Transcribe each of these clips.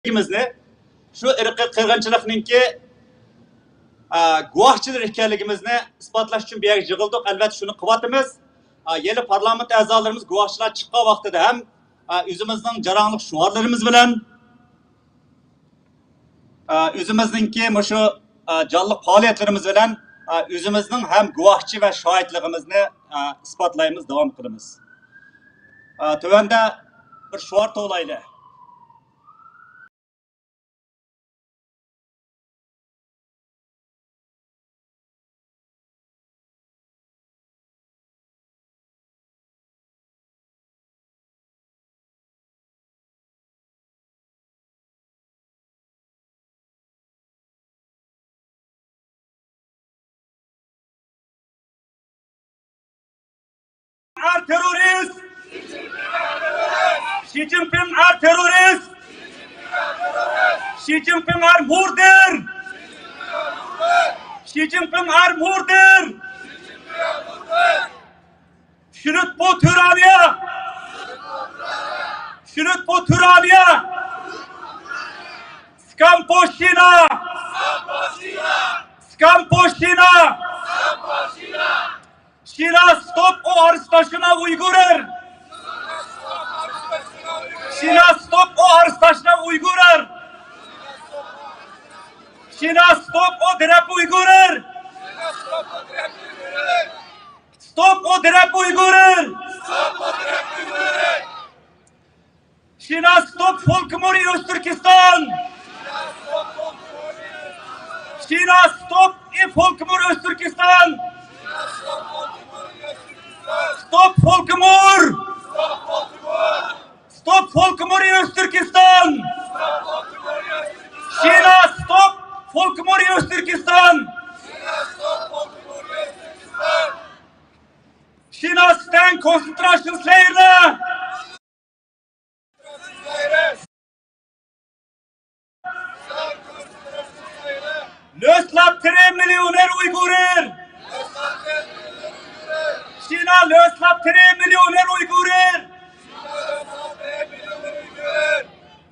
Ligimizni şu irqiy qirg'inchilikninki guvohchilar ekanligimizni isbotlash uchun bu yerga yig'ildik. Albatta shuni qilyapmiz. Yeni parlament a'zolarimiz guvohchilar chiqqan vaqtida ham o'zimizning jaranglik shuarlarimiz bilan o'zimizningki shu jonli faoliyatlarimiz bilan o'zimizning ham guvohchi va shohidligimizni isbotlaymiz, davom qilamiz. Tuvanda bir shuar to'laydi. Terörist! Xi Jinping er terörist! Xi Jinping er murder! Xi Jinping er murder! Şunut bu Türaniye! Şunut bu Türaniye! Skampoşina! Skampoşina! Şina stop o arıstaşına Uygurer! Şina stop o arıstaşına Uygurer! Şina stop o direp Uygurer! Stop o direp Uygurer! Şina stop Folkmori Öztürkistan! Şina stop Folkmori Öztürkistan! Stop Folkmor! Stop Folkmor i Öztürkistan! Kina stop Folkmor i Öztürkistan! Kina stäng koncentrationslägren! Löslapp 3 miljoner uigurer! Kina löslapp 3 miljoner uigurer!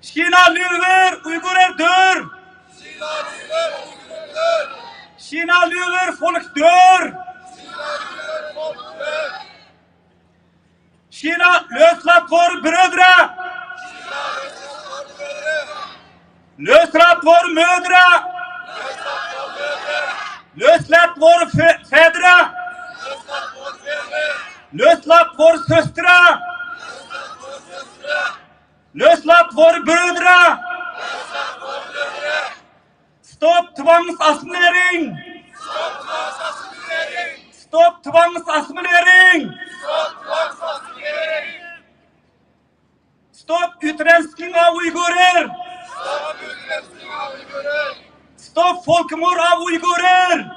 Kina lyver, Uygurer dör! Kina lyver, folk dör! Kina löslapp vår brödre! Löslapp vår mödre! Löslapp vår fädre! Löslapp vår söstre! Löslapp vår brödre! Stopp tvangsassimilering! Stopp tvangsassimilering! Stopp utrensking av uigurer! Stopp folkmord av uigurer!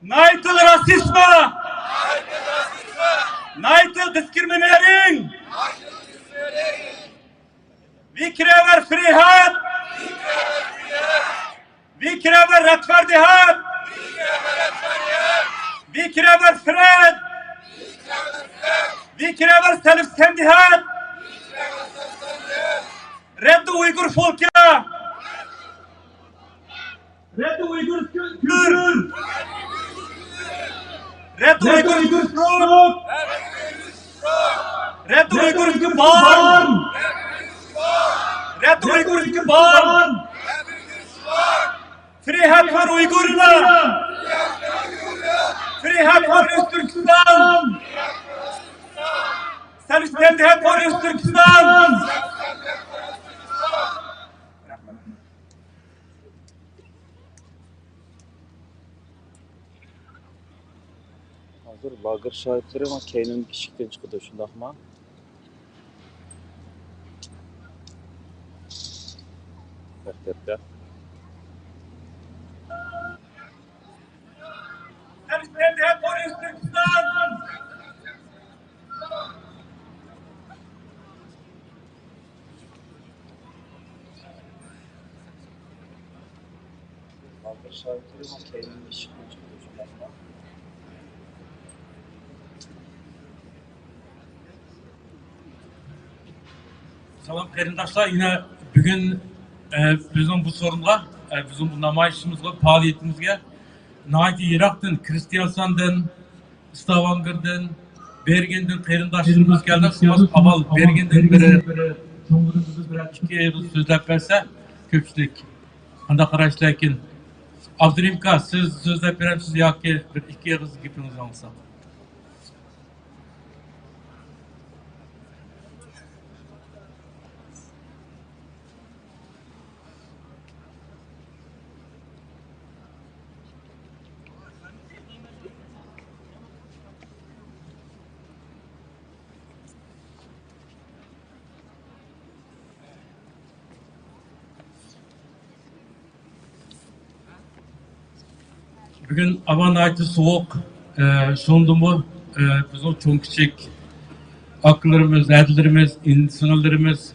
Nej till rasisme! Nej till diskriminering! Vi kräver frihet! Vi kräver rättfärdighet! Vi kräver fred! Vi kräver självständighet! Rädda uigurfolket! Rädda uigurkultur! Rädda uigurspråk! Rädda uigurska barn! Rädda uigurska barn! Frihet för uigurerna! Frihet för Öztürkistan! Självständighet för Öztürkistan! Hazır lager şahitleri ama Kane'in kişikten çıkıyor şunda ama. Bekletler. Självständighet för Öztürkistan! Lager şahitleri ama Kane'in kişikten çıkıyor şunda ama. Salam qarindoshlar, yine bugün bizim bu sorunga, bizim bu namayişimizga, faaliyetimizga nayki Irak'tan, Kristiansan'dan, Stavanger'dan, Bergen'den qarindoshlarimiz geldi. Şumas aval Bergen'den biri çoğunluğumuz bilen iki yıl sözlep verse köpçülük. Anda qarashlar ekin. Abdurrahimka, siz sözlep veremsiz yoki bir iki yıl gapingizni olsa. Bugün aman aytı soğuk, sondu mu bizim çok küçük akıllarımız, erdilerimiz, insanlarımız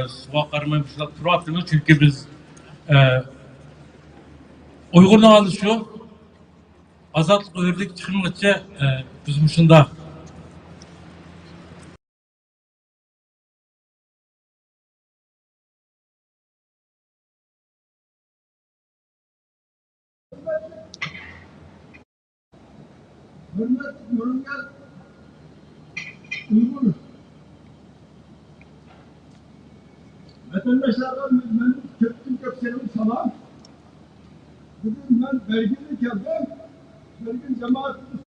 suğa karmamışlar turaktımız çünkü biz Uygur'un adı şu, azatlık öğrendik çıkınlıkça biz muşunda. Hürmet yorumlar Uygur vatandaşlardan ben köpselim salam. Bugün ben Bergin'e geldim. Bergin cemaatini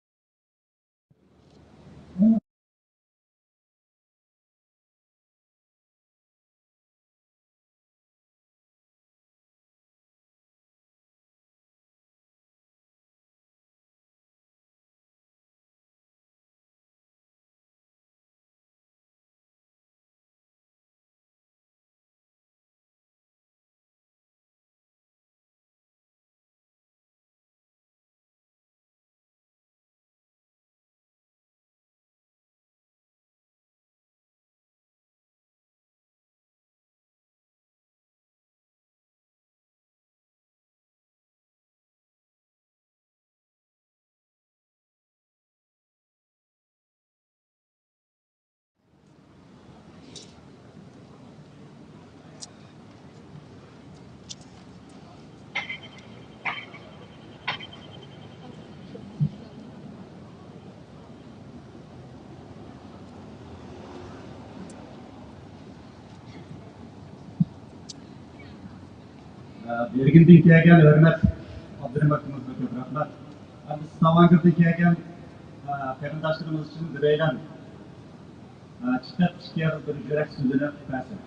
Bergin'den kelgan hurmat Abdurahimov ko'p rahmat. Biz Stavangerdan kelgan qarindoshlarimiz uchun biraydan chiqib chiqar bir yurak so'zini bersin.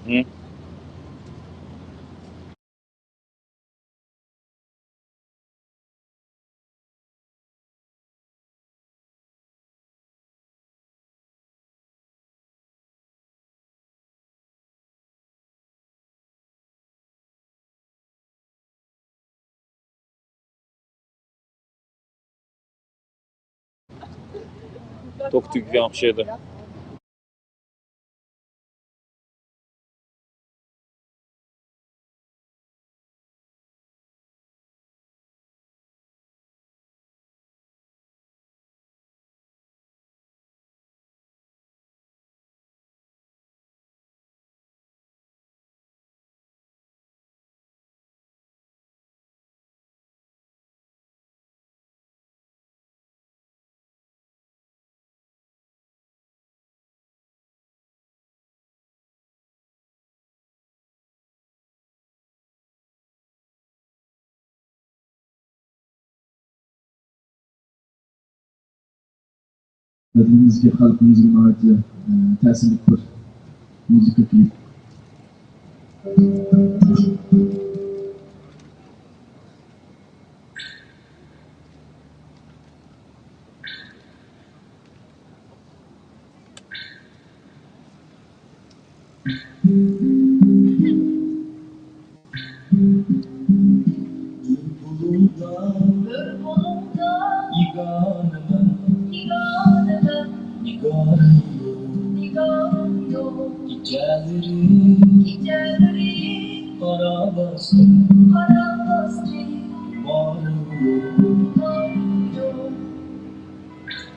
Hı? Toktuk yapışıydı. Bizga xalqimizga nihoyatda ta'sirli bir muzika klip.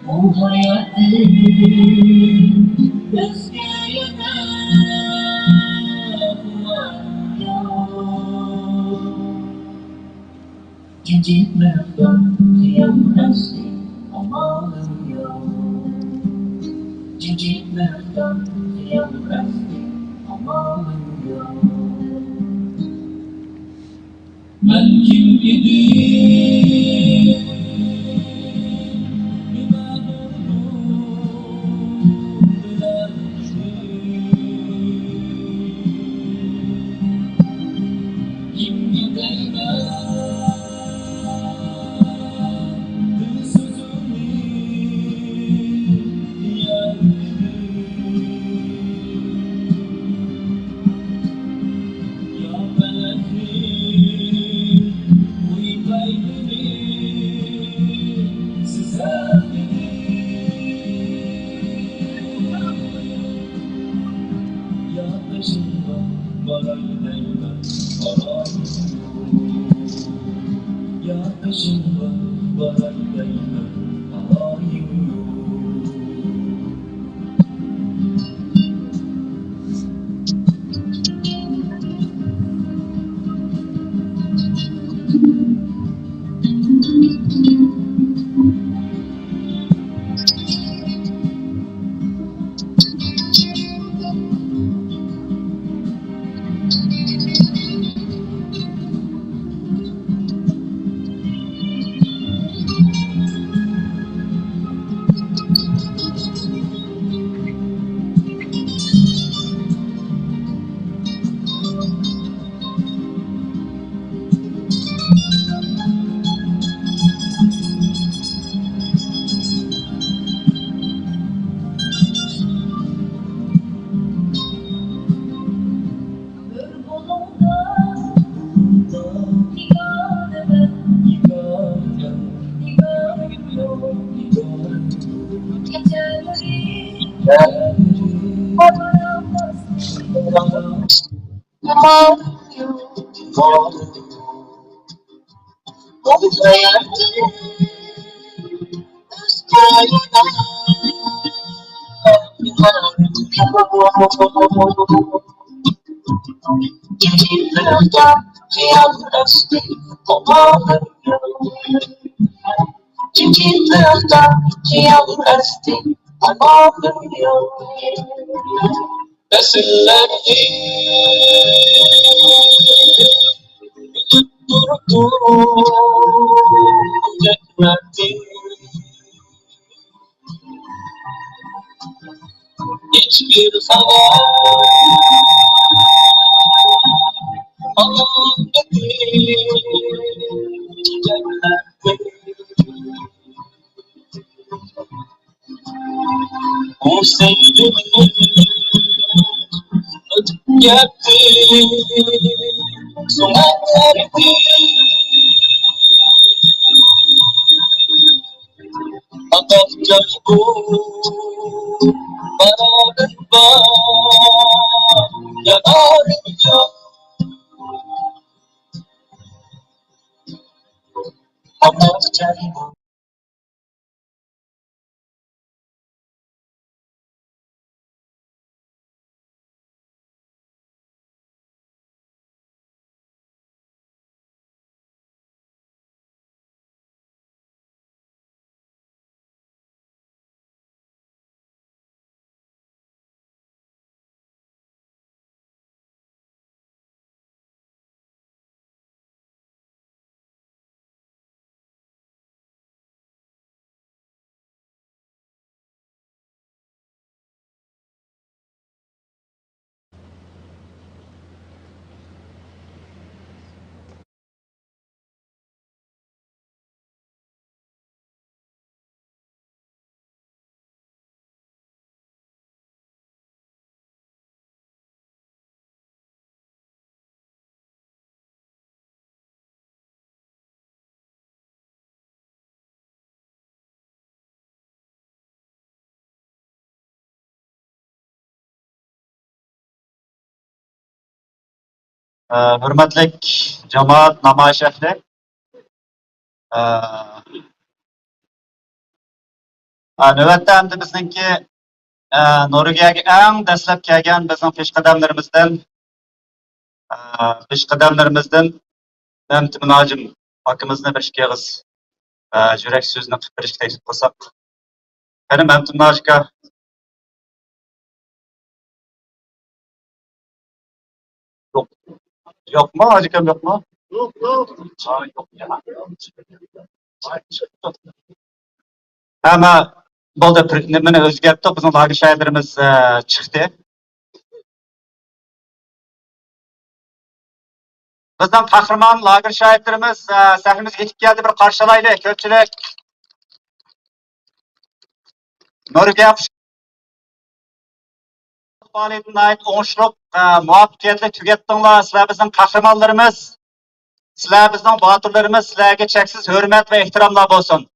Bu hayatı özgürlüğüne Cincin mevcut yang asli amalıyor Cincin mevcut yang asli amalıyor Ben kim idim Yaklaşımda baraydayım alayım Hiçbir zaman o sevdiğimi yaktı sona erdi Anlatacak bu bana yanarım yok Anlatacak bu Hürmetlik cemaat namoyish ehli. Navbatda endi bizningki Nuriyaga eng dastlab kelgan bizning peshqadamlarimizdan Mamti Munojim akamizni bir ikki og'iz yurak so'zini qilib berishga taklif qilsak. Qani Mamti Munojika yo'q. Yo'qmi? Hojikam yo'qmi? Yo'q, yo'q. Yo'q ya. Ama bo'ldi, nimani o'zgartdi? Bizning lager shoirlarimiz chiqdi. Bizden kahraman lager şahitlerimiz sahnemize yetip geldi, bir karşılaylı. Köpçülük, Nuriye faaliyetine ait oңuşluk, muvaffakiyetli tükettiğinler. Sizler bizim kahramanlarımız, sizler bizim batırlarımız, sizlerge çeksiz hürmet ve ihtiramlar olsun.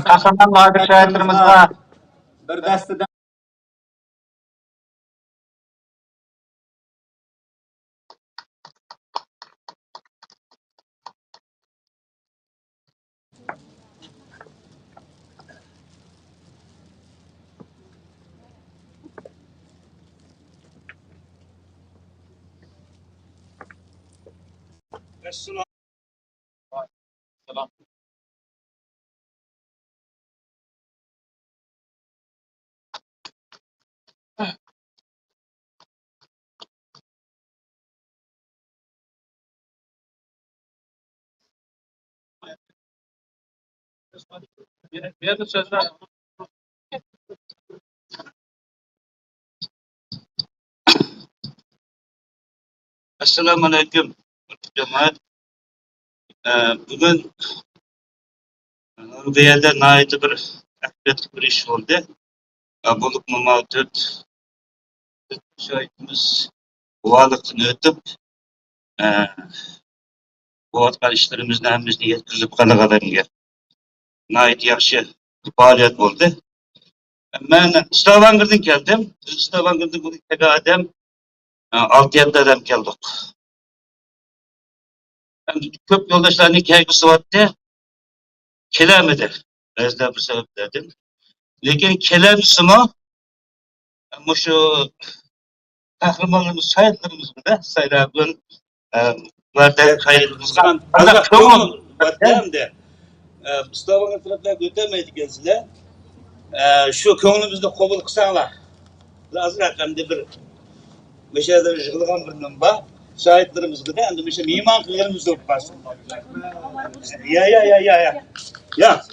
Kahraman lager şahitlerimizle bir desteden Assalamu alaikum cemaat. Bugün Nurgaya'da nait bir aktivite bir iş oldu. Bulup mevcut şahitimiz valıkını ötüp bu atkan işlerimizden hemimizni yetkizip kalagalarına nait yaxşı faaliyet oldu. Ben Stavangır'dan geldim. Stavangır'dan bu tek adam 6-7 adam geldik. Köp yoldaşlarının kaygısı vardı. Kelemedi. Bezden bir sebeplerden. Lakin kelamisi mi? Ama şu kahramanlarımız, şahitlerimiz de sayrabın vardı kayıtımızdan. Ana çoğun hem de Mustafa'nın tarafından götürmeydi gençler. Şu köğünümüzde kabul kısanlar. Lazım rakamda bir meşahede jığılgan bir namba. Şahitlerimiz de hem de meşah iman kıyarımız yok baş. Ya. Ya.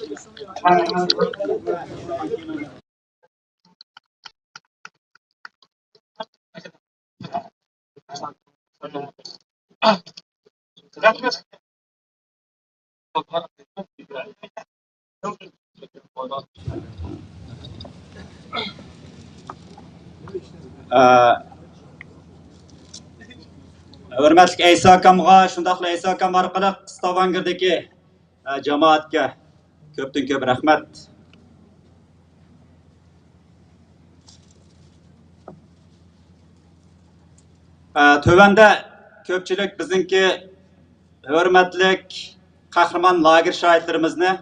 Hürmetli Eysa akamga, şundaqla Eysa akam arqalıq Stavangırdaki cemaatga köptün köp rahmet. Tövende köpçülük bizimki hürmetlik kahraman lager şahitlerimizni